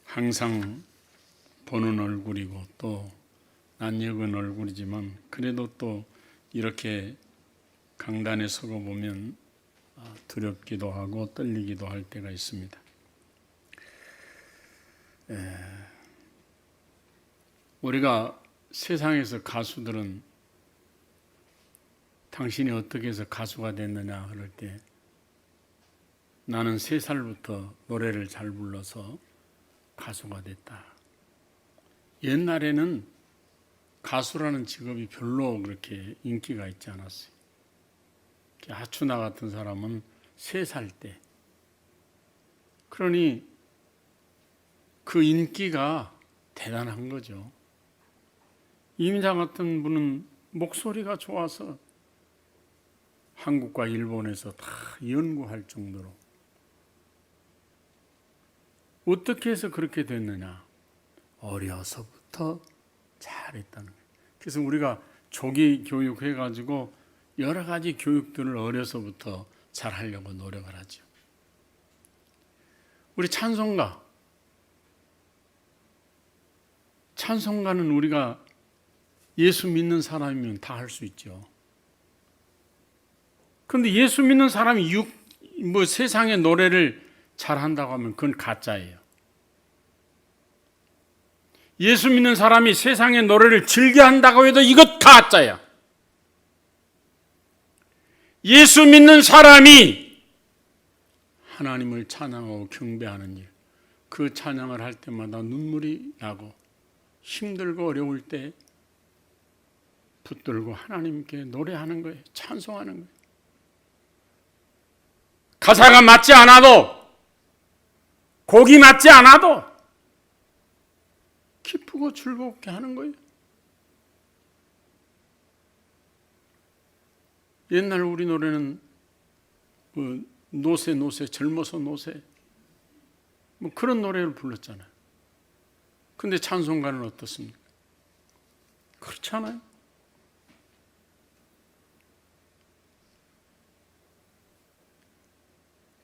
항상 보는 얼굴이고 또 낯익은 얼굴이지만 그래도 또 이렇게 강단에 서고 보면 두렵기도 하고 떨리기도 할 때가 있습니다. 우리가 세상에서 가수들은 당신이 어떻게 해서 가수가 됐느냐 그럴 때 나는 3살부터 노래를 잘 불러서 가수가 됐다. 옛날에는 가수라는 직업이 별로 그렇게 인기가 있지 않았어요. 하추나 같은 사람은 3살 때. 그러니 그 인기가 대단한 거죠. 이민자 같은 분은 목소리가 좋아서 한국과 일본에서 다 연구할 정도로. 어떻게 해서 그렇게 됐느냐? 어려서부터 잘했다는 거예요. 그래서 우리가 조기 교육해가지고 여러 가지 교육들을 어려서부터 잘하려고 노력을 하죠. 우리 찬송가는 우리가 예수 믿는 사람이면 다 할 수 있죠. 그런데 예수 믿는 사람이 세상의 노래를 잘한다고 하면 그건 가짜예요. 예수 믿는 사람이 세상의 노래를 즐겨 한다고 해도 이것 가짜야. 예수 믿는 사람이 하나님을 찬양하고 경배하는 일, 그 찬양을 할 때마다 눈물이 나고 힘들고 어려울 때 붙들고 하나님께 노래하는 거예요. 찬송하는 거예요. 가사가 맞지 않아도, 곡이 맞지 않아도 기쁘고 즐겁게 하는 거예요. 옛날 우리 노래는 노새 젊어서 노새 그런 노래를 불렀잖아요. 근데 찬송가는 어떻습니까? 그렇지 않아요?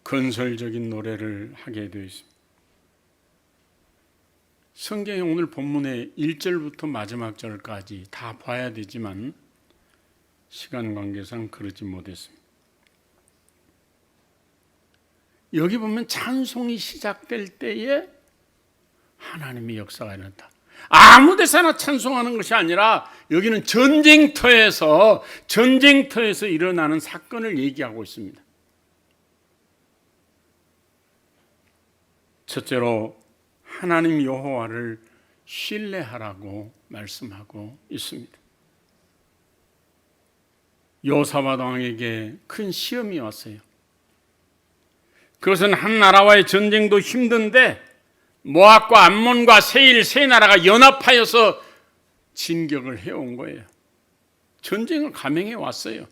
건설적인 노래를 하게 되어 있습니다. 성경의 오늘 본문의 1절부터 마지막 절까지 다 봐야 되지만 시간 관계상 그러지 못했습니다. 여기 보면 찬송이 시작될 때에 하나님의 역사가 일어났다. 아무 데서나 찬송하는 것이 아니라 여기는 전쟁터에서 일어나는 사건을 얘기하고 있습니다. 첫째로 하나님 여호와를 신뢰하라고 말씀하고 있습니다. 여호사밧 왕에게 큰 시험이 왔어요. 그것은 한 나라와의 전쟁도 힘든데 모압과 암몬과 세일 세 나라가 연합하여서 진격을 해온 거예요. 전쟁을 감행해 왔어요.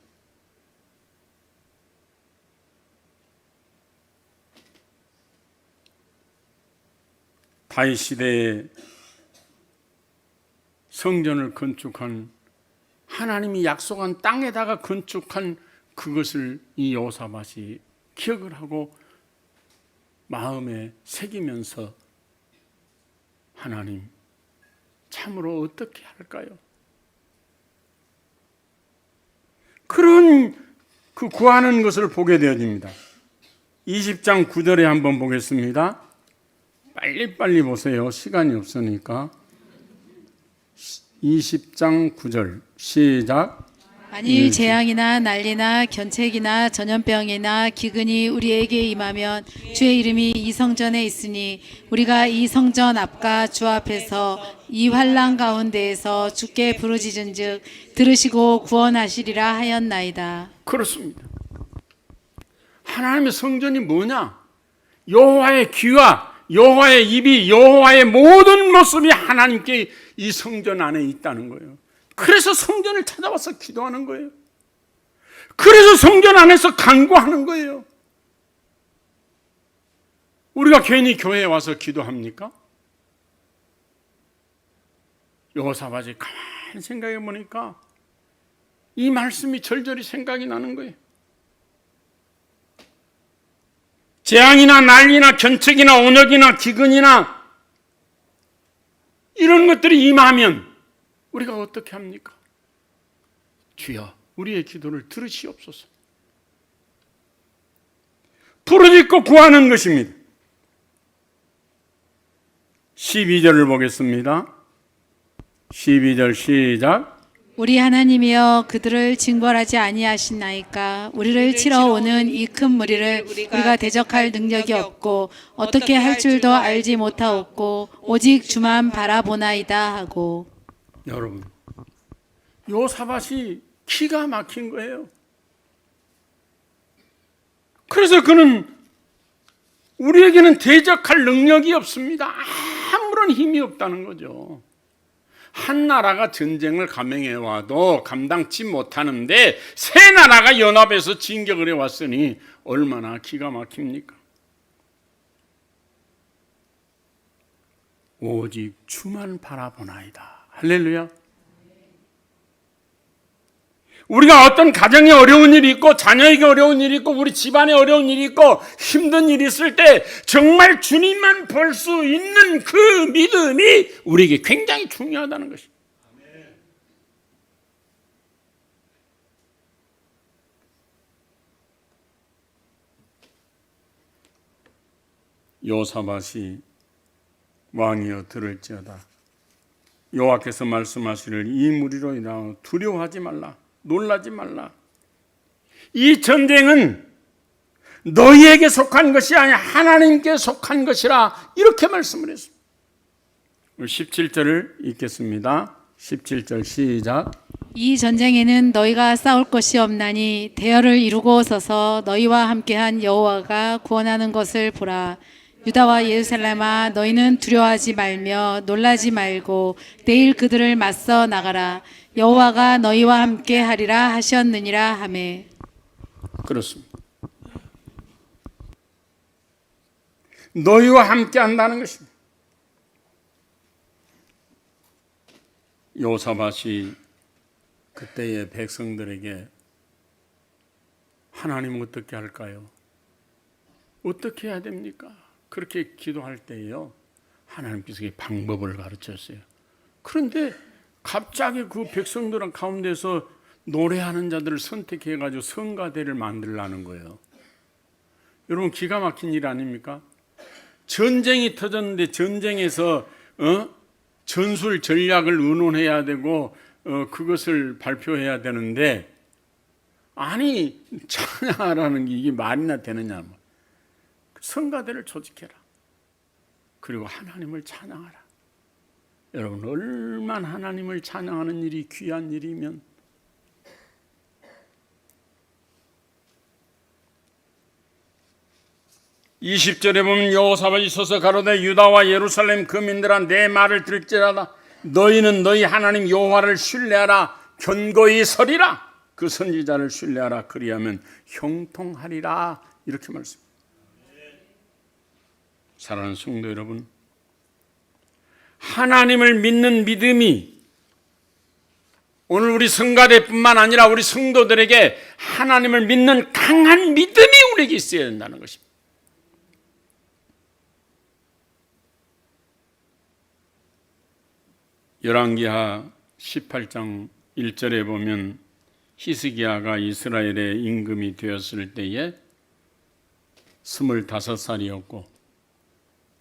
다윗 시대에 성전을 건축한 하나님이 약속한 땅에다가 건축한 그것을 이 여호사밧이 기억을 하고 마음에 새기면서 하나님 참으로 어떻게 할까요? 그런 그 구하는 것을 보게 되어집니다. 20장 9절에 한번 보겠습니다. 빨리 보세요. 시간이 없으니까. 20장 9절 시작. 만일 재앙이나 난리나 견책이나 전염병이나 기근이 우리에게 임하면 주의 이름이 이 성전에 있으니 우리가 이 성전 앞과 주 앞에서 이 환난 가운데에서 주께 부르짖은즉 들으시고 구원하시리라 하였나이다. 그렇습니다. 하나님의 성전이 뭐냐? 여호와의 귀와 여호와의 입이 여호와의 모든 모습이 하나님께 이 성전 안에 있다는 거예요. 그래서 성전을 찾아와서 기도하는 거예요. 그래서 성전 안에서 간구하는 거예요. 우리가 괜히 교회에 와서 기도합니까? 여호사밧이 가만히 생각해 보니까 이 말씀이 절절히 생각이 나는 거예요. 재앙이나 난리나 견책이나 온역이나 기근이나 이런 것들이 임하면 우리가 어떻게 합니까? 주여, 우리의 기도를 들으시옵소서. 부르짖고 구하는 것입니다. 12절을 보겠습니다. 12절 시작. 우리 하나님이여 그들을 징벌하지 아니하시나이까. 우리를 치러 오는 이 큰 무리를 우리가 대적할 능력이 없고 어떻게 할 줄도 알지 못하옵고 오직 주만 바라보나이다 하고. 여러분, 요사밧이 기가 막힌 거예요. 그래서 그는 우리에게는 대적할 능력이 없습니다. 아무런 힘이 없다는 거죠. 한 나라가 전쟁을 감행해 와도 감당치 못하는데 세 나라가 연합해서 진격을 해왔으니 얼마나 기가 막힙니까? 오직 주만 바라보나이다. 할렐루야. 우리가 어떤 가정에 어려운 일이 있고 자녀에게 어려운 일이 있고 우리 집안에 어려운 일이 있고 힘든 일이 있을 때 정말 주님만 볼 수 있는 그 믿음이 우리에게 굉장히 중요하다는 것입니다. 요사밧이 왕이여 들을지어다. 여호와께서 말씀하시를 이 무리로 인하여 두려워하지 말라. 놀라지 말라. 이 전쟁은 너희에게 속한 것이 아니라 하나님께 속한 것이라 이렇게 말씀을 했습니다. 17절을 읽겠습니다. 17절 시작. 이 전쟁에는 너희가 싸울 것이 없나니 대열을 이루고 서서 너희와 함께한 여호와가 구원하는 것을 보라. 유다와 예루살렘아 너희는 두려워하지 말며 놀라지 말고 내일 그들을 맞서 나가라. 여호와가 너희와 함께 하리라 하셨느니라 하매. 그렇습니다. 너희와 함께 한다는 것입니다. 요사밧이 그때의 백성들에게 하나님 어떻게 할까요? 어떻게 해야 됩니까? 그렇게 기도할 때에요, 하나님께서 방법을 가르쳤어요. 그런데 갑자기 그 백성들 가운데서 노래하는 자들을 선택해가지고 성가대를 만들라는 거예요. 여러분, 기가 막힌 일 아닙니까? 전쟁이 터졌는데 전쟁에서 전술 전략을 의논해야 되고 그것을 발표해야 되는데, 아니 찬양하라는 게 이게 말이나 되느냐. 성가대를 조직해라. 그리고 하나님을 찬양하라. 여러분, 얼마나 하나님을 찬양하는 일이 귀한 일이면, (20절에) 보면 여호사밧이 서서 가로되 유다와 예루살렘 거민들아 내 말을 들을지라다. 너희는 너희 하나님 여호와를 신뢰하라. 견고히 서리라. 그 선지자를 신뢰하라. 그리하면 형통하리라. 이렇게 말씀합니다. 사랑하는 성도 여러분, 하나님을 믿는 믿음이 오늘 우리 성가대뿐만 아니라 우리 성도들에게 하나님을 믿는 강한 믿음이 우리에게 있어야 된다는 것입니다. 열왕기하 18장 1절에 보면 히스기야가 이스라엘의 임금이 되었을 때에 25살이었고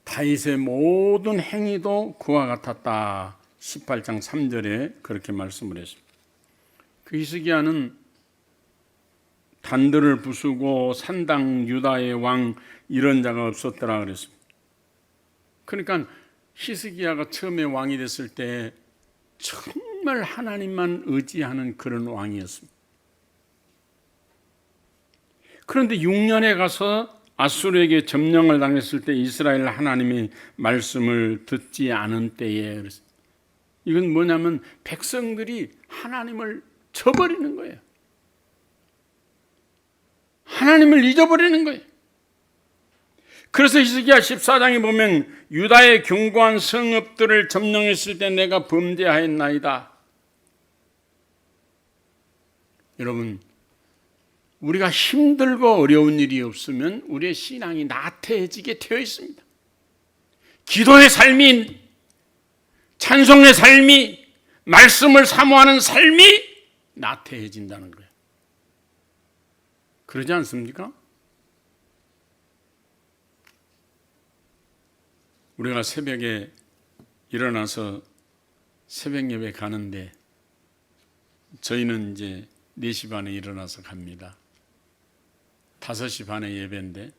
다윗의 모든 행위도 그와 같았다. 18장 3절에 그렇게 말씀을 했습니다. 그 히스기야는 단들을 부수고 산당 유다의 왕 이런 자가 없었더라 그랬습니다. 그러니까 히스기야가 처음에 왕이 됐을 때 정말 하나님만 의지하는 그런 왕이었습니다. 그런데 6년에 가서 아수르에게 점령을 당했을 때 이스라엘 하나님의 말씀을 듣지 않은 때에, 이건 뭐냐면 백성들이 하나님을 저버리는 거예요. 하나님을 잊어버리는 거예요. 그래서 히스기야 14장에 보면 유다의 견고한 성읍들을 점령했을 때 내가 범죄하였나이다. 여러분, 우리가 힘들고 어려운 일이 없으면 우리의 신앙이 나태해지게 되어 있습니다. 기도의 삶이 찬송의 삶이, 말씀을 사모하는 삶이 나태해진다는 거예요. 그러지 않습니까? 우리가 새벽에 일어나서 새벽 예배 가는데 저희는 이제 4시 반에 일어나서 갑니다. 5시 반에 예배인데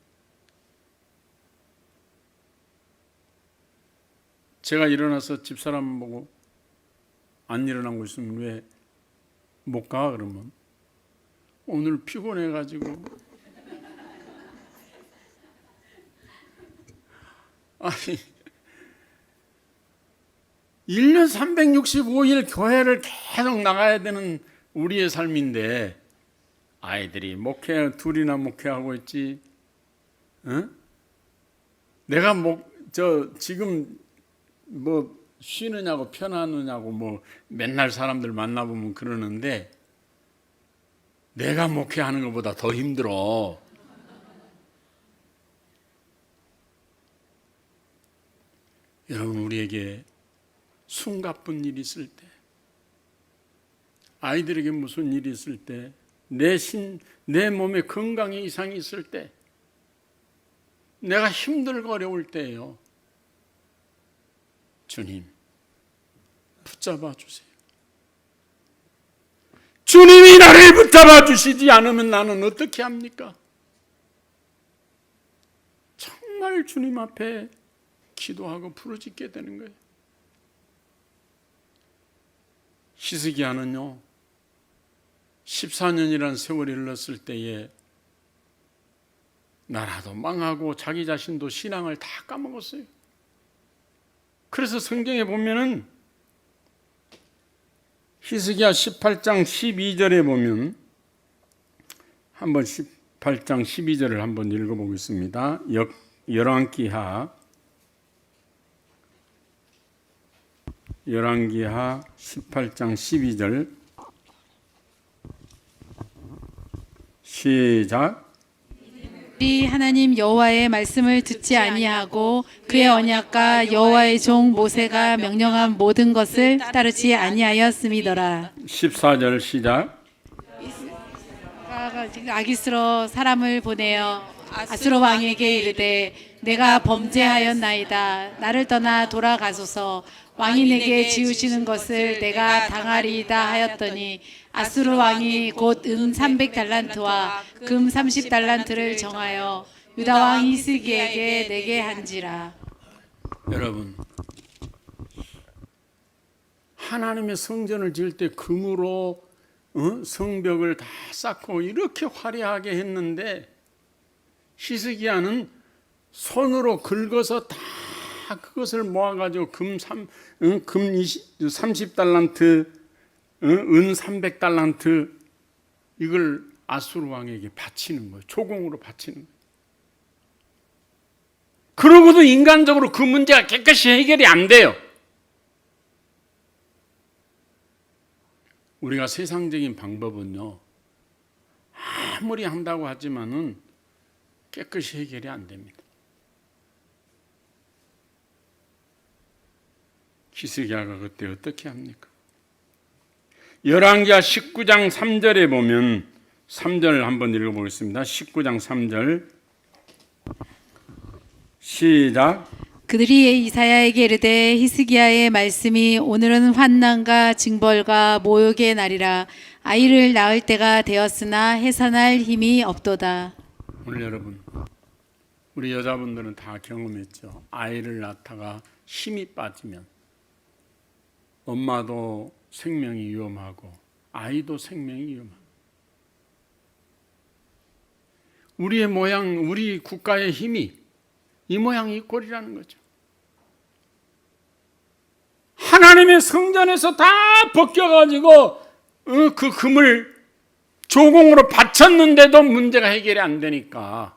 제가 일어나서 집사람 보고 안 일어나고 있으면 왜 못 가? 그러면 오늘 피곤해가지고 아니 1년 365일 교회를 계속 나가야 되는 우리의 삶인데 아이들이 둘이나 목회하고 있지. 응? 내가 지금 쉬느냐고 편하느냐고 맨날 사람들 만나보면 그러는데 내가 목회하는 것보다 더 힘들어. 여러분, 우리에게 숨가쁜 일이 있을 때, 아이들에게 무슨 일이 있을 때, 내 몸에 건강에 이상이 있을 때, 내가 힘들고 어려울 때예요. 주님, 붙잡아 주세요. 주님이 나를 붙잡아 주시지 않으면 나는 어떻게 합니까? 정말 주님 앞에 기도하고 부르짖게 되는 거예요. 히스기야는요, 14년이라는 세월이 흘렀을 때에 나라도 망하고 자기 자신도 신앙을 다 까먹었어요. 그래서 성경에 보면은 히스기야 18장 12절에 보면 한번 18장 12절을 한번 읽어보겠습니다. 열왕기하 18장 12절 시작. 우리 하나님 여호와의 말씀을 듣지 아니하고 그의 언약과 여호와의 종 모세가 명령한 모든 것을 따르지 아니하였음이더라. 14절 시작. 아기스로 사람을 보내어 아수르 왕에게 이르되 내가 범죄하였나이다. 나를 떠나 돌아가소서. 왕이 내게 지으시는 것을 내가 당하리이다 하였더니 아수르 왕이 곧 은 300달란트와 금 30달란트를 정하여 유다 왕 히스기야에게 내게 한지라. 여러분, 하나님의 성전을 지을 때 금으로 성벽을 다 쌓고 이렇게 화려하게 했는데 히스기야는 손으로 긁어서 다 그것을 모아가지고 금 30달란트, 은 300달란트 이걸 아수르 왕에게 바치는 거예요. 조공으로 바치는 거예요. 그러고도 인간적으로 그 문제가 깨끗이 해결이 안 돼요. 우리가 세상적인 방법은요, 아무리 한다고 하지만은 깨끗이 해결이 안 됩니다. 히스기야가 그때 어떻게 합니까? 열왕기하 19장 3절에 보면 3절 한번 읽어보겠습니다. 19장 3절 시작. 그들이 이사야에게 이르되 히스기야의 말씀이 오늘은 환난과 징벌과 모욕의 날이라. 아이를 낳을 때가 되었으나 해산할 힘이 없도다. 오늘 여러분, 우리 여자분들은 다 경험했죠. 아이를 낳다가 힘이 빠지면 엄마도 생명이 위험하고 아이도 생명이 위험하고, 우리의 모양, 우리 국가의 힘이 이 모양 이 꼴이라는 거죠. 하나님의 성전에서 다 벗겨가지고 그 금을 조공으로 바쳤는데도 문제가 해결이 안 되니까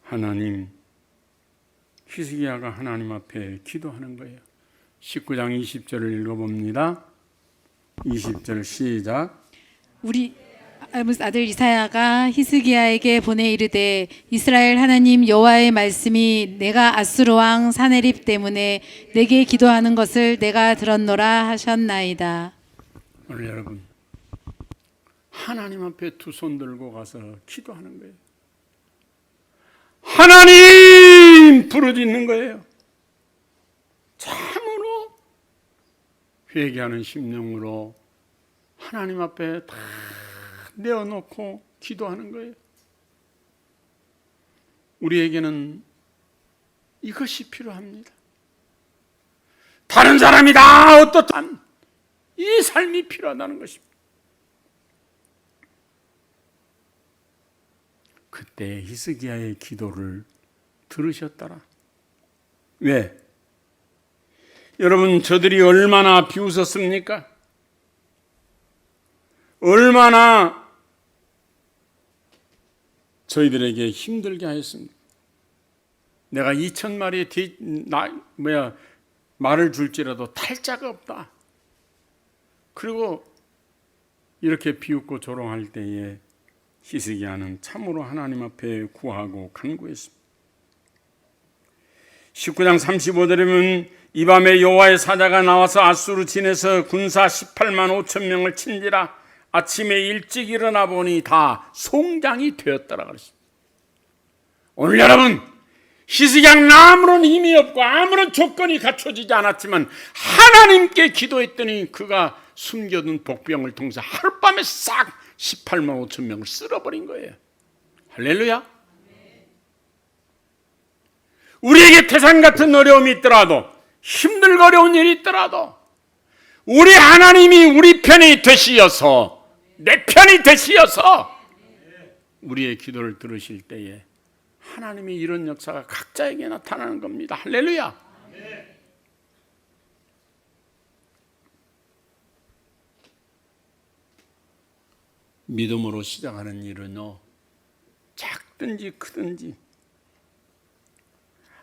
하나님, 히스기야가 하나님 앞에 기도하는 거예요. 19장 20절을 읽어봅니다. 20절 시작. 우리 아들 이사야가 히스기야에게 보내 이르되 이스라엘 하나님 여호와의 말씀이 내가 아수르 왕 사네립 때문에 내게 기도하는 것을 내가 들었노라 하셨나이다. 오늘 여러분 하나님 앞에 두 손 들고 가서 기도하는 거예요. 하나님 부르짖는 거예요. 참으로 회개하는 심령으로 하나님 앞에 다 내어놓고 기도하는 거예요. 우리에게는 이것이 필요합니다. 다른 사람이 다 어떻든 이 삶이 필요하다는 것입니다. 그때 히스기야의 기도를 들으셨더라. 왜? 여러분, 저들이 얼마나 비웃었습니까? 얼마나 저희들에게 힘들게 하였습니까? 내가 2,000마리의 말을 줄지라도 탈 자가 없다. 그리고 이렇게 비웃고 조롱할 때에 히스기야는 참으로 하나님 앞에 구하고 간구했습니다. 19장 35절에 보면 이 밤에 여호와의 사자가 나와서 아수르 진에서 군사 18만 5천 명을 친지라 아침에 일찍 일어나 보니 다 송장이 되었더라 그랬습니다. 오늘 여러분 히스기야는 아무런 힘이 없고 아무런 조건이 갖춰지지 않았지만 하나님께 기도했더니 그가 숨겨둔 복병을 통해서 하룻밤에 싹 18만 5천 명을 쓸어버린 거예요. 할렐루야. 우리에게 태산 같은 어려움이 있더라도 힘들고 어려운 일이 있더라도 우리 하나님이 우리 편이 되시어서 내 편이 되시어서 우리의 기도를 들으실 때에 하나님이 이런 역사가 각자에게 나타나는 겁니다. 할렐루야. 믿음으로 시작하는 일은요, 작든지 크든지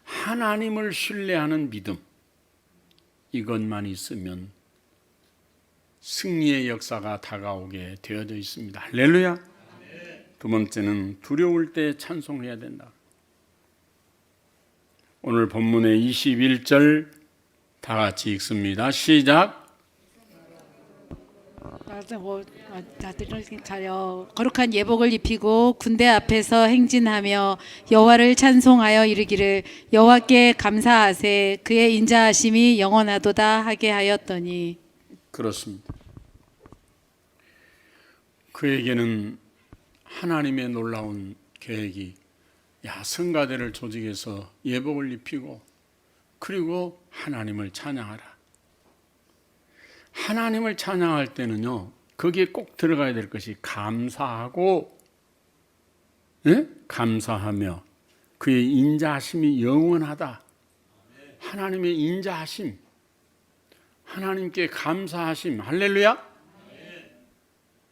하나님을 신뢰하는 믿음, 이것만 있으면 승리의 역사가 다가오게 되어져 있습니다. 할렐루야. 두 번째는 두려울 때 찬송해야 된다. 오늘 본문의 21절 다 같이 읽습니다. 시작. 거룩한 예복을 입히고 군대 앞에서 행진하며 여호와를 찬송하여 이르기를 여호와께 감사하세 그의 인자하심이 영원하도다 하게 하였더니. 그렇습니다. 그에게는 하나님의 놀라운 계획이 성가대를 조직해서 예복을 입히고 그리고 하나님을 찬양하라. 하나님을 찬양할 때는요, 거기에 꼭 들어가야 될 것이 감사하고, 감사하며 그의 인자하심이 영원하다. 하나님의 인자하심, 하나님께 감사하심, 할렐루야.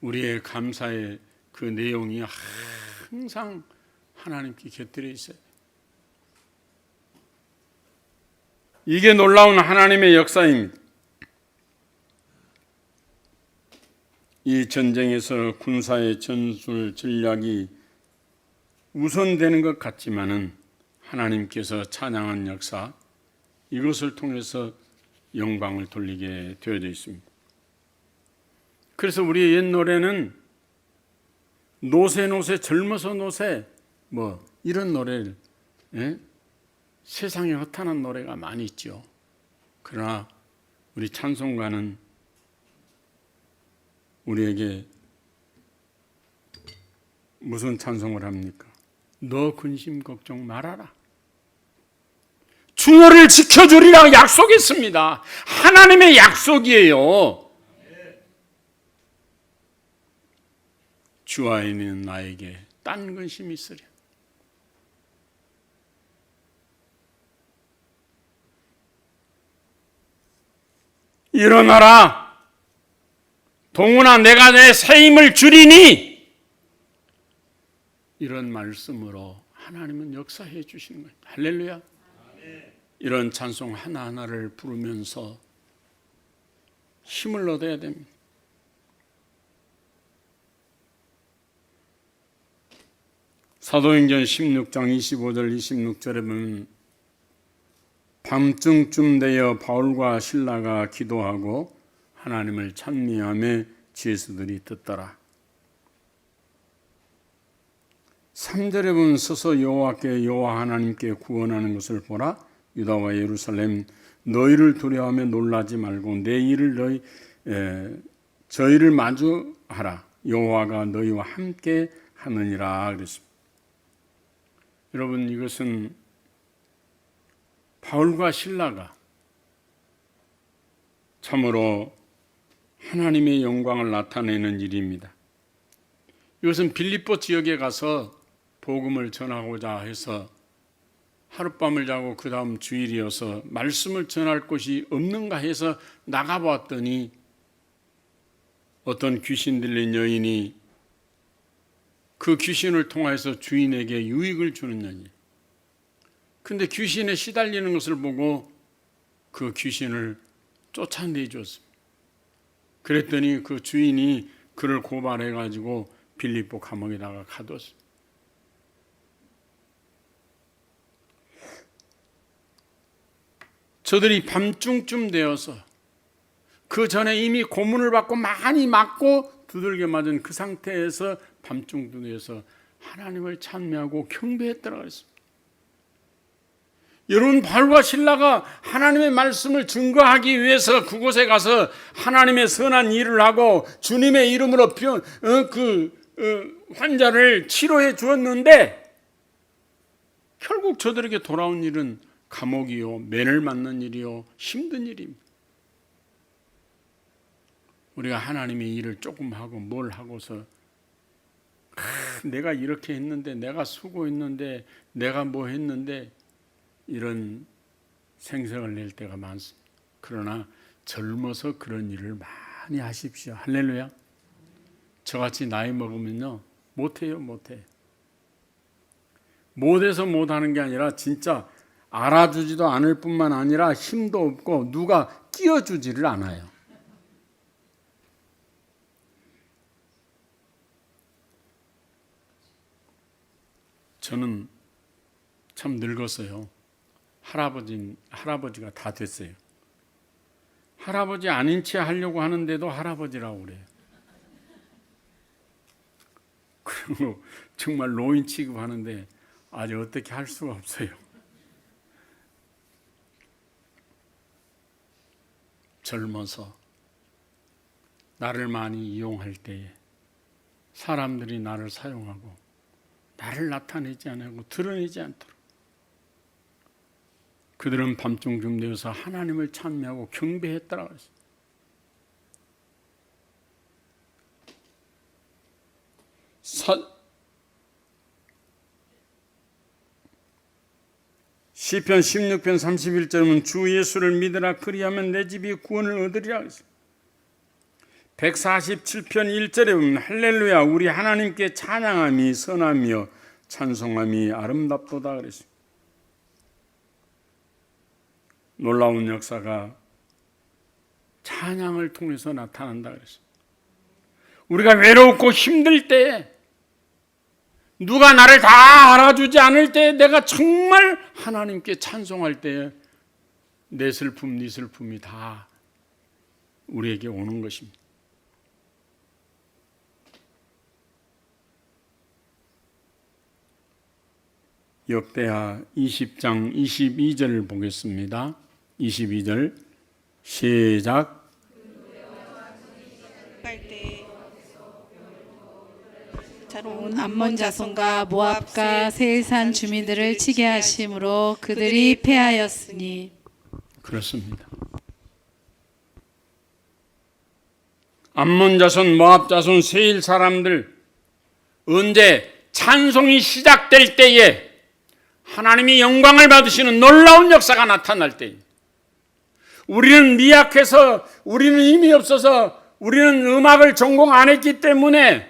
우리의 감사의 그 내용이 항상 하나님께 곁들여 있어요. 이게 놀라운 하나님의 역사입니다. 이 전쟁에서 군사의 전술 전략이 우선되는 것 같지만은 하나님께서 찬양한 역사, 이것을 통해서 영광을 돌리게 되어져 있습니다. 그래서 우리의 옛 노래는 노새 젊어서 노새 이런 노래를 세상에 허탄한 노래가 많이 있죠. 그러나 우리 찬송가는 우리에게 무슨 찬송을 합니까? 너 근심 걱정 말아라. 주 너를 지켜주리라 약속했습니다. 하나님의 약속이에요. 주 안에 있는 나에게 딴 근심이 있으랴. 일어나라. 동훈아 내가 내 새 힘을 주리니. 이런 말씀으로 하나님은 역사해 주시는 거예요. 할렐루야. 이런 찬송 하나하나를 부르면서 힘을 얻어야 됩니다. 사도행전 16장 25절 26절에 보면 밤중쯤 되어 바울과 실라가 기도하고 하나님을 찬미하며 죄수들이 듣더라. 3절에 보면 서서 여호와께 여호와 하나님께 구원하는 것을 보라. 유다와 예루살렘 너희를 두려워하며 놀라지 말고 내일을 저희를 마주하라. 여호와가 너희와 함께 하느니라 그랬습니다. 여러분, 이것은 바울과 실라가 참으로 하나님의 영광을 나타내는 일입니다. 이것은 빌립보 지역에 가서 복음을 전하고자 해서 하룻밤을 자고 그 다음 주일이어서 말씀을 전할 곳이 없는가 해서 나가봤더니 어떤 귀신 들린 여인이 그 귀신을 통해서 주인에게 유익을 주는 여인. 근데 귀신에 시달리는 것을 보고 그 귀신을 쫓아내줬습니다. 그랬더니 그 주인이 그를 고발해가지고 빌립보 감옥에다가 가뒀습니다. 저들이 밤중쯤 되어서 그 전에 이미 고문을 받고 많이 맞고 두들겨 맞은 그 상태에서 밤중쯤 되어서 하나님을 찬미하고 경배했더라 그랬습니다. 여러분, 바울과 실라가 하나님의 말씀을 증거하기 위해서 그곳에 가서 하나님의 선한 일을 하고 주님의 이름으로 환자를 치료해 주었는데 결국 저들에게 돌아온 일은 감옥이요, 맨을 맞는 일이요, 힘든 일입니다. 우리가 하나님의 일을 조금 하고 뭘 하고서 내가 이렇게 했는데, 내가 수고했는데, 내가 뭐 했는데 이런 생색을 낼 때가 많습니다. 그러나 젊어서 그런 일을 많이 하십시오. 할렐루야. 저같이 나이 먹으면요 못해요. 못해서 못하는 게 아니라 진짜 알아주지도 않을 뿐만 아니라 힘도 없고 누가 끼워주지를 않아요. 저는 참 늙었어요. 할아버지가 다 됐어요. 할아버지 아닌 채 하려고 하는데도 할아버지라고 그래요. 그리고 정말 노인 취급하는데 아주 어떻게 할 수가 없어요. 젊어서 나를 많이 이용할 때에 사람들이 나를 사용하고 나를 나타내지 않고 드러내지 않도록 그들은 밤중쯤 되어서 하나님을 찬미하고 경배했더라 그랬어요. 시편 16편 31절은 주 예수를 믿으라 그리하면 내 집이 구원을 얻으리라 그랬어요. 147편 1절에 보면 할렐루야 우리 하나님께 찬양함이 선하며 찬송함이 아름답도다 그랬어요. 놀라운 역사가 찬양을 통해서 나타난다 그랬어요. 우리가 외롭고 힘들 때 누가 나를 다 알아주지 않을 때 내가 정말 하나님께 찬송할 때 내 슬픔, 네 슬픔이 다 우리에게 오는 것입니다. 역대하 20장 22절을 보겠습니다. 22절 시작. 암몬 자손과 모압과 세일산 주민들을 치게 하심으로 그들이 패하였으니. 그렇습니다. 암몬 자손, 모압 자손, 세일 사람들 언제 찬송이 시작될 때에 하나님이 영광을 받으시는 놀라운 역사가 나타날 때 우리는 미약해서 우리는 힘이 없어서 우리는 음악을 전공 안 했기 때문에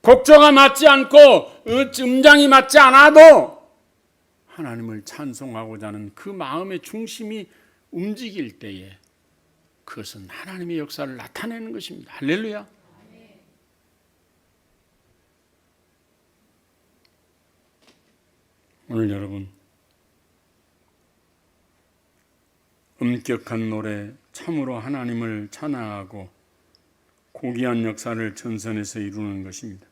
곡조가 맞지 않고 음장이 맞지 않아도 하나님을 찬송하고자 하는 그 마음의 중심이 움직일 때에 그것은 하나님의 역사를 나타내는 것입니다. 할렐루야. 오늘 여러분 엄격한 노래, 참으로 하나님을 찬양하고 고귀한 역사를 전선에서 이루는 것입니다.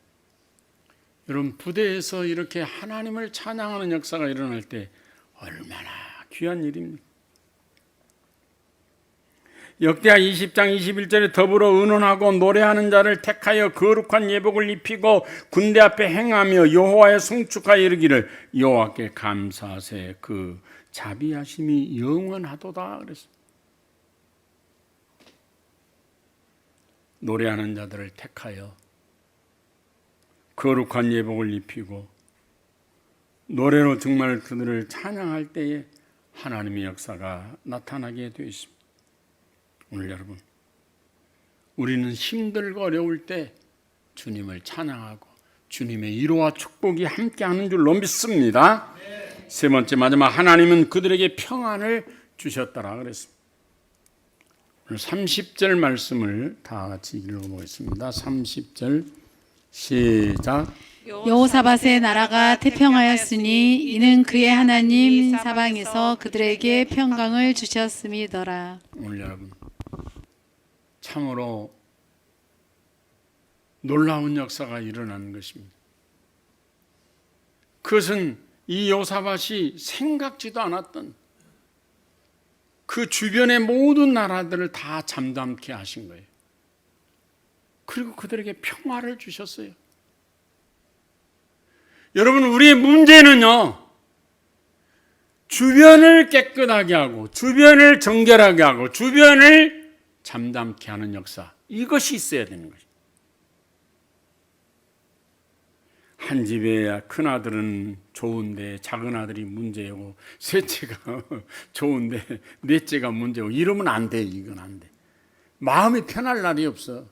여러분 부대에서 이렇게 하나님을 찬양하는 역사가 일어날 때 얼마나 귀한 일입니까? 역대하 20장 21절에 더불어 의논하고 노래하는 자를 택하여 거룩한 예복을 입히고 군대 앞에 행하며 여호와의 송축하여 이르기를 여호와께 감사하세 그 자비하심이 영원하도다 그랬어요. 노래하는 자들을 택하여 거룩한 예복을 입히고 노래로 정말 그들을 찬양할 때에 하나님의 역사가 나타나게 되어 있습니다. 오늘 여러분 우리는 힘들고 어려울 때 주님을 찬양하고 주님의 위로와 축복이 함께하는 줄로 믿습니다. 세 번째 마지막 하나님은 그들에게 평안을 주셨더라 그랬습니다. 오늘 30절 말씀을 다 같이 읽어보겠습니다. 30절 시작. 여호사밧의 나라가 태평하였으니 이는 그의 하나님 사방에서 그들에게 평강을 주셨음이더라. 오늘 여러분 참으로 놀라운 역사가 일어나는 것입니다. 그것은 이 여호사밧이 생각지도 않았던 그 주변의 모든 나라들을 다 잠잠케 하신 거예요. 그리고 그들에게 평화를 주셨어요. 여러분 우리의 문제는요, 주변을 깨끗하게 하고 주변을 정결하게 하고 주변을 잠잠케 하는 역사, 이것이 있어야 되는 것입니다. 한 집에 큰 아들은 좋은데 작은 아들이 문제고 셋째가 좋은데 넷째가 문제고 이러면 안 돼. 이건 안 돼. 마음이 편할 날이 없어.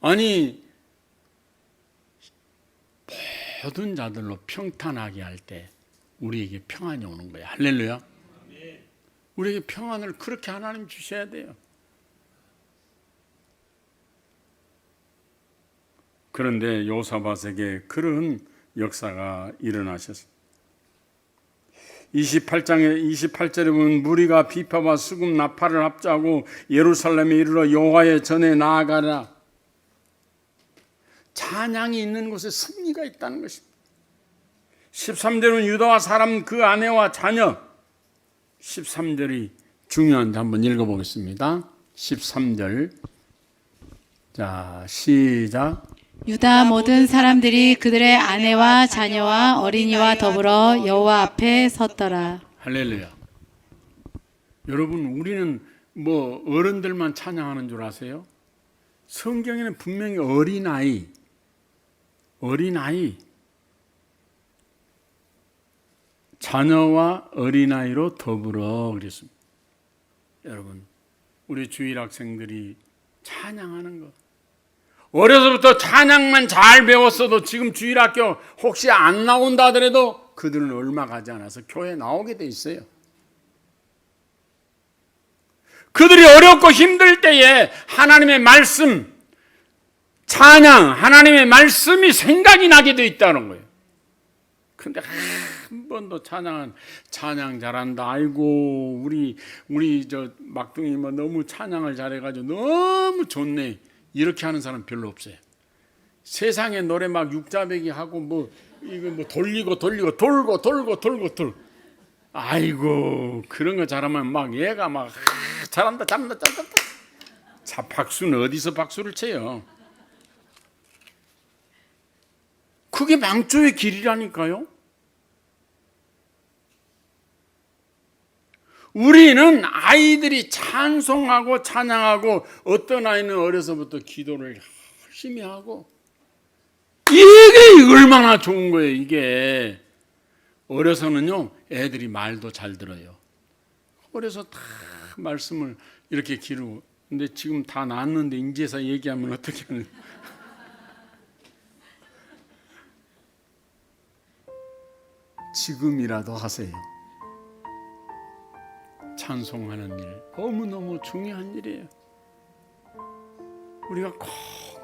아니 모든 자들로 평탄하게 할 때 우리에게 평안이 오는 거야. 할렐루야. 우리에게 평안을 그렇게 하나님 주셔야 돼요. 그런데 여호사밧에게 그런 역사가 일어나셨습니다. 28절에 보면 무리가 비파와 수금 나팔을 합자하고 예루살렘에 이르러 여호와의 전에 나아가라. 찬양이 있는 곳에 승리가 있다는 것입니다. 13절은 유다와 사람 그 아내와 자녀. 13절이 중요한데 한번 읽어보겠습니다. 13절. 자, 시작. 유다 모든 사람들이 그들의 아내와 자녀와 어린이와 더불어 여호와 앞에 섰더라. 할렐루야. 여러분 우리는 뭐 어른들만 찬양하는 줄 아세요? 성경에는 분명히 어린아이 자녀와 어린아이로 더불어 그랬습니다. 여러분 우리 주일 학생들이 찬양하는 것, 어려서부터 찬양만 잘 배웠어도 지금 주일학교 혹시 안 나온다 하더라도 그들은 얼마 가지 않아서 교회에 나오게 돼 있어요. 그들이 어렵고 힘들 때에 하나님의 말씀, 찬양, 하나님의 말씀이 생각이 나게 돼 있다는 거예요. 근데 한 번도 찬양 잘한다. 아이고 우리 저 막둥이 뭐 너무 찬양을 잘해가지고 너무 좋네. 이렇게 하는 사람 별로 없어요. 세상에 노래 막 육자배기 하고 뭐 이거 뭐 돌리고 돌고. 아이고 그런 거 잘하면 막 얘가 막 잘한다. 자, 박수는 어디서 박수를 쳐요? 그게 망조의 길이라니까요. 우리는 아이들이 찬송하고 찬양하고 어떤 아이는 어려서부터 기도를 열심히 하고 이게 얼마나 좋은 거예요. 이게 어려서는요 애들이 말도 잘 들어요. 어려서 다 말씀을 이렇게 기르고, 근데 지금 다 낳았는데 인제서 얘기하면 어떻게 하는? 지금이라도 하세요. 찬송하는 일 너무너무 중요한 일이에요. 우리가 꼭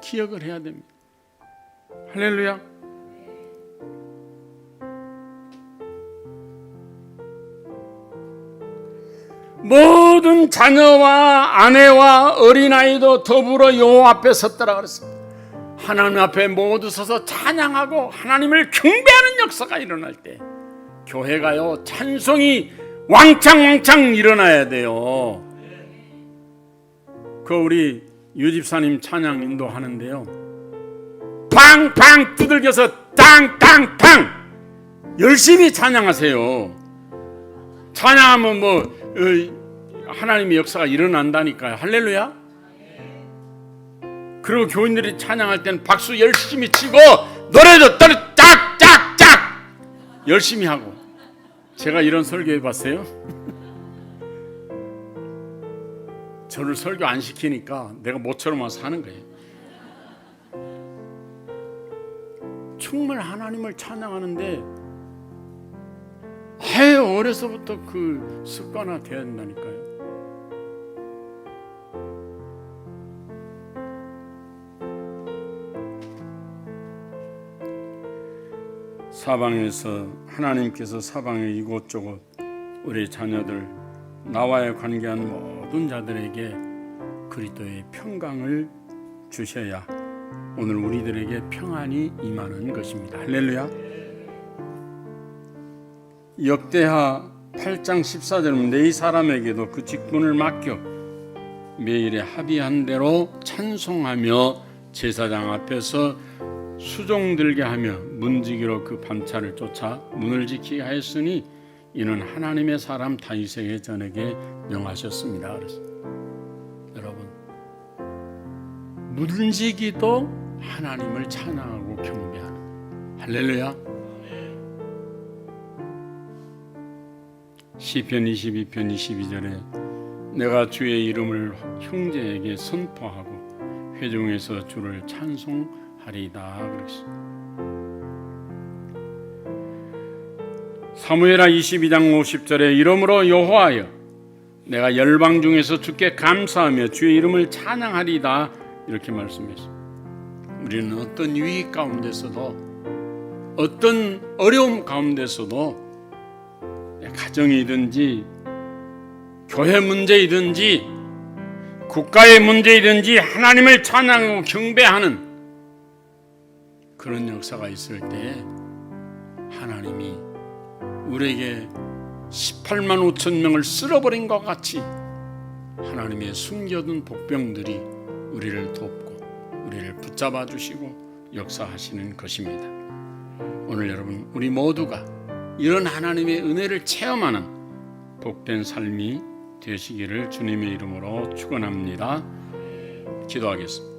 기억을 해야 됩니다. 할렐루야. 모든 자녀와 아내와 어린아이도 더불어 여호와 앞에 섰더라 그랬습니다. 하나님 앞에 모두 서서 찬양하고 하나님을 경배하는 역사가 일어날 때 교회가요 찬송이 왕창 일어나야 돼요. 그 우리 유집사님 찬양 인도하는데요, 팡팡 두들겨서 땅땅땅 열심히 찬양하세요. 찬양하면 하나님의 역사가 일어난다니까요. 할렐루야. 그리고 교인들이 찬양할 때는 박수 열심히 치고 노래도 짝짝짝 열심히 하고. 제가 이런 설교 해봤어요? 저를 설교 안 시키니까 내가 모처럼 와서 하는 거예요. 정말 하나님을 찬양하는데 어려서부터 그 습관화 되어야 된다니까요. 사방에서 하나님께서 사방의 이곳저곳 우리 자녀들 나와의 관계한 모든 자들에게 그리스도의 평강을 주셔야 오늘 우리들에게 평안이 임하는 것입니다. 할렐루야. 역대하 8장 14절은 네 사람에게도 그 직분을 맡겨 매일에 합의한 대로 찬송하며 제사장 앞에서 수종들게 하며 문지기로 그 밤차를 쫓아 문을 지키게 하였으니 이는 하나님의 사람 다윗에게 전에게 명하셨습니다. 그래서 여러분, 문지기도 하나님을 찬양하고 경배하는, 할렐루야. 시편 22편 22절에 내가 주의 이름을 형제에게 선포하고 회중에서 주를 찬송하리다 그랬습니다. 사무엘하 22장 50절에 이러므로 여호와여 내가 열방 중에서 주께 감사하며 주의 이름을 찬양하리다 이렇게 말씀했습니다. 우리는 어떤 위기 가운데서도 어떤 어려움 가운데서도 가정이든지 교회 문제이든지 국가의 문제이든지 하나님을 찬양하고 경배하는 그런 역사가 있을 때 하나님이 우리에게 18만 5천 명을 쓸어버린 것 같이 하나님의 숨겨둔 복병들이 우리를 돕고 우리를 붙잡아 주시고 역사하시는 것입니다. 오늘 여러분 우리 모두가 이런 하나님의 은혜를 체험하는 복된 삶이 되시기를 주님의 이름으로 축원합니다. 기도하겠습니다.